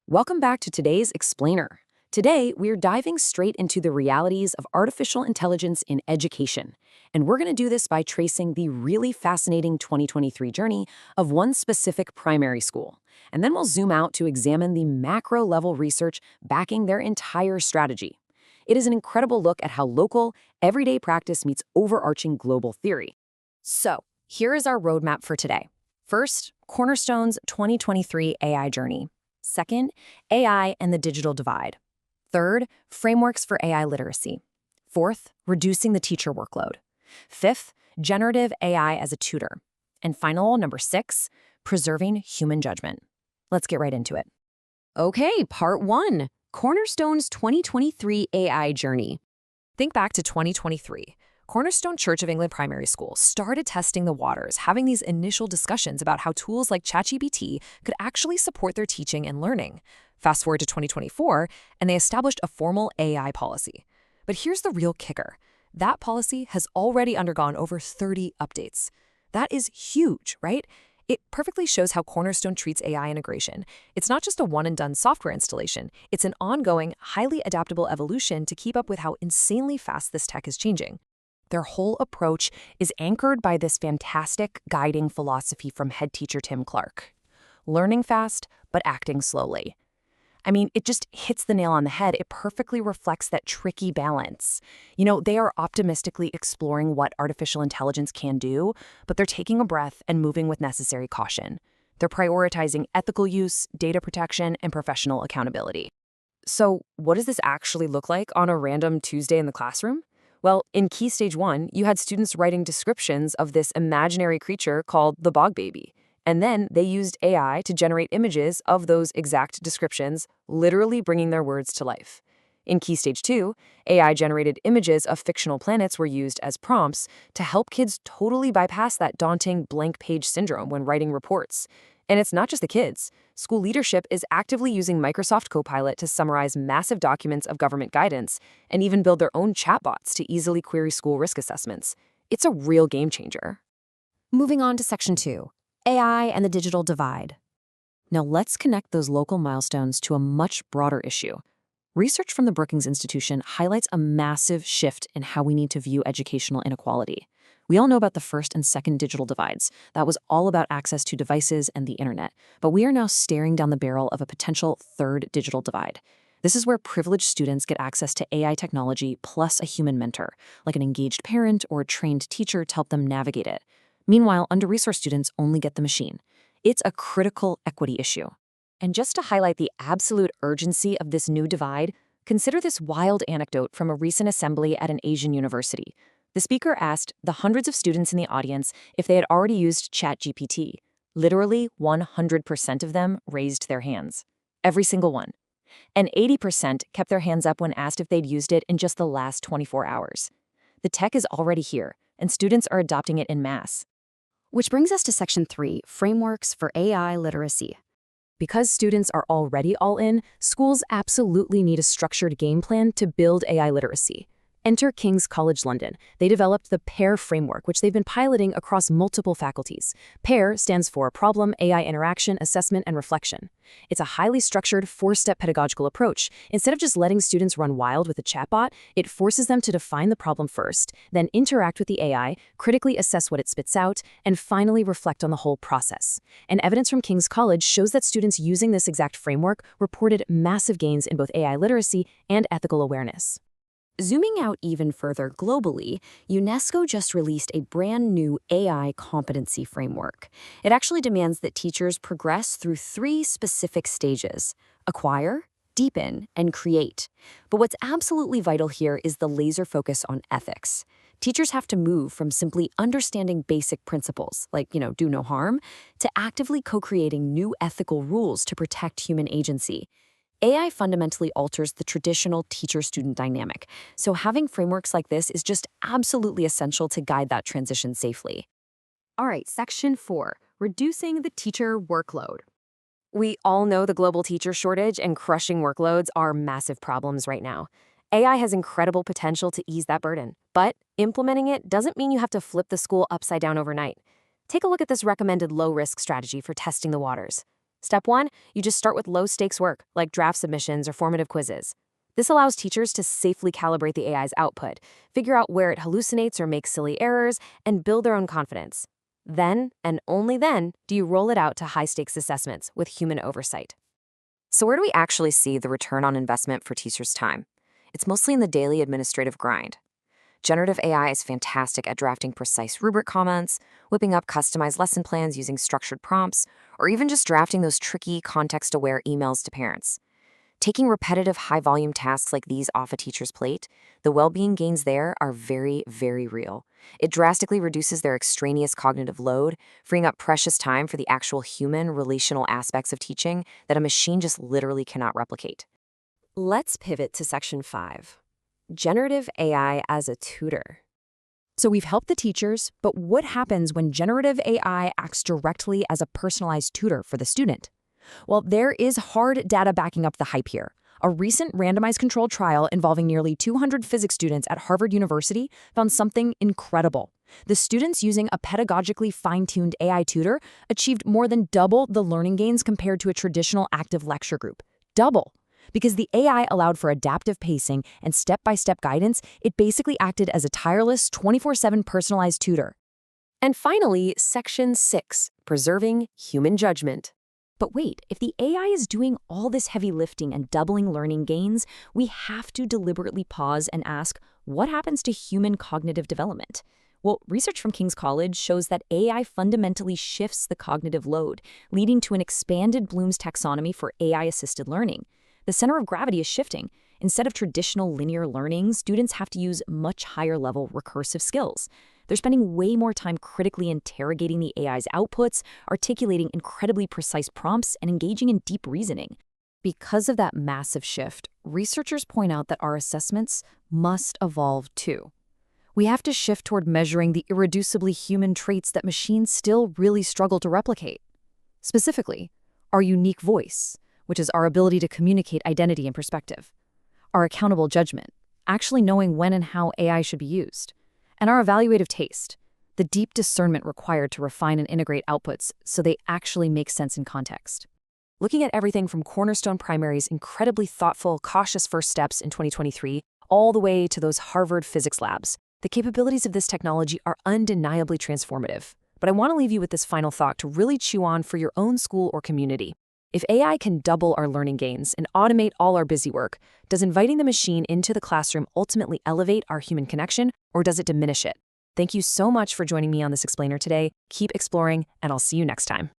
Welcome back to today's Explainer. Today, we're diving straight into the realities of artificial intelligence in education. And we're going to do this by tracing the really fascinating 2023 journey of one specific primary school. And then we'll zoom out to examine the macro level research backing their entire strategy. It is an incredible look at how local, everyday practice meets overarching global theory. So, here is our roadmap for today. First, Cornerstone's 2023 AI journey. Second, AI and the digital divide. Third, frameworks for AI literacy. Fourth, reducing the teacher workload. Fifth, generative AI as a tutor. And final, number 6, preserving human judgment. Let's get right into it. Okay, part 1, Cornerstone's 2023 AI journey. Think back to 2023. Cornerstone Church of England Primary School started testing the waters, having these initial discussions about how tools like ChatGPT could actually support their teaching and learning. Fast forward to 2024, and they established a formal AI policy. But here's the real kicker. That policy has already undergone over 30 updates. That is huge, right? It perfectly shows how Cornerstone treats AI integration. It's not just a one-and-done software installation. It's an ongoing, highly adaptable evolution to keep up with how insanely fast this tech is changing. Their whole approach is anchored by this fantastic guiding philosophy from head teacher Tim Clark. Learning fast, but acting slowly. I mean, it just hits the nail on the head. It perfectly reflects that tricky balance. They are optimistically exploring what artificial intelligence can do, but they're taking a breath and moving with necessary caution. They're prioritizing ethical use, data protection, and professional accountability. So, what does this actually look like on a random Tuesday in the classroom? Well, in Key Stage 1, you had students writing descriptions of this imaginary creature called the bog baby. And then they used AI to generate images of those exact descriptions, literally bringing their words to life. In Key Stage 2, AI-generated images of fictional planets were used as prompts to help kids totally bypass that daunting blank page syndrome when writing reports. And it's not just the kids. School leadership is actively using Microsoft Copilot to summarize massive documents of government guidance and even build their own chatbots to easily query school risk assessments. It's a real game changer. Moving on to Section 2, AI and the digital divide. Now let's connect those local milestones to a much broader issue. Research from the Brookings Institution highlights a massive shift in how we need to view educational inequality. We all know about the first and second digital divides. That was all about access to devices and the internet. But we are now staring down the barrel of a potential third digital divide. This is where privileged students get access to AI technology plus a human mentor, like an engaged parent or a trained teacher to help them navigate it. Meanwhile, under-resourced students only get the machine. It's a critical equity issue. And just to highlight the absolute urgency of this new divide, consider this wild anecdote from a recent assembly at an Asian university. The speaker asked the hundreds of students in the audience if they had already used ChatGPT. Literally 100% of them raised their hands. Every single one. And 80% kept their hands up when asked if they'd used it in just the last 24 hours. The tech is already here, and students are adopting it in mass. Which brings us to Section 3, Frameworks for AI Literacy. Because students are already all in, schools absolutely need a structured game plan to build AI literacy. Enter King's College London. They developed the PAIR framework, which they've been piloting across multiple faculties. PAIR stands for Problem, AI Interaction, Assessment, and Reflection. It's a highly structured, 4-step pedagogical approach. Instead of just letting students run wild with a chatbot, it forces them to define the problem first, then interact with the AI, critically assess what it spits out, and finally reflect on the whole process. And evidence from King's College shows that students using this exact framework reported massive gains in both AI literacy and ethical awareness. Zooming out even further globally, UNESCO just released a brand new AI competency framework. It actually demands that teachers progress through 3 specific stages: acquire, deepen, and create. But what's absolutely vital here is the laser focus on ethics. Teachers have to move from simply understanding basic principles, like, do no harm, to actively co-creating new ethical rules to protect human agency. AI fundamentally alters the traditional teacher-student dynamic, so having frameworks like this is just absolutely essential to guide that transition safely. All right, Section 4, Reducing the Teacher Workload. We all know the global teacher shortage and crushing workloads are massive problems right now. AI has incredible potential to ease that burden, but implementing it doesn't mean you have to flip the school upside down overnight. Take a look at this recommended low-risk strategy for testing the waters. Step 1, you just start with low-stakes work, like draft submissions or formative quizzes. This allows teachers to safely calibrate the AI's output, figure out where it hallucinates or makes silly errors, and build their own confidence. Then, and only then, do you roll it out to high-stakes assessments with human oversight. So where do we actually see the return on investment for teachers' time? It's mostly in the daily administrative grind. Generative AI is fantastic at drafting precise rubric comments, whipping up customized lesson plans using structured prompts, or even just drafting those tricky, context-aware emails to parents. Taking repetitive, high-volume tasks like these off a teacher's plate, the well-being gains there are very, very real. It drastically reduces their extraneous cognitive load, freeing up precious time for the actual human, relational aspects of teaching that a machine just literally cannot replicate. Let's pivot to Section 5. Generative AI as a tutor. So we've helped the teachers, but what happens when generative AI acts directly as a personalized tutor for the student? Well, there is hard data backing up the hype here. A recent randomized controlled trial involving nearly 200 physics students at Harvard University found something incredible. The students using a pedagogically fine-tuned AI tutor achieved more than double the learning gains compared to a traditional active lecture group. Double! Because the AI allowed for adaptive pacing and step-by-step guidance, it basically acted as a tireless 24/7 personalized tutor. And finally, Section 6, Preserving Human Judgment. But wait, if the AI is doing all this heavy lifting and doubling learning gains, we have to deliberately pause and ask, what happens to human cognitive development? Well, research from King's College shows that AI fundamentally shifts the cognitive load, leading to an expanded Bloom's taxonomy for AI-assisted learning. The center of gravity is shifting. Instead of traditional linear learning, students have to use much higher-level recursive skills. They're spending way more time critically interrogating the AI's outputs, articulating incredibly precise prompts, and engaging in deep reasoning. Because of that massive shift, researchers point out that our assessments must evolve too. We have to shift toward measuring the irreducibly human traits that machines still really struggle to replicate. Specifically, our unique voice, which is our ability to communicate identity and perspective, our accountable judgment, actually knowing when and how AI should be used, and our evaluative taste, the deep discernment required to refine and integrate outputs so they actually make sense in context. Looking at everything from Cornerstone Primary's incredibly thoughtful, cautious first steps in 2023, all the way to those Harvard physics labs, the capabilities of this technology are undeniably transformative. But I want to leave you with this final thought to really chew on for your own school or community. If AI can double our learning gains and automate all our busy work, does inviting the machine into the classroom ultimately elevate our human connection, or does it diminish it? Thank you so much for joining me on this explainer today. Keep exploring, and I'll see you next time.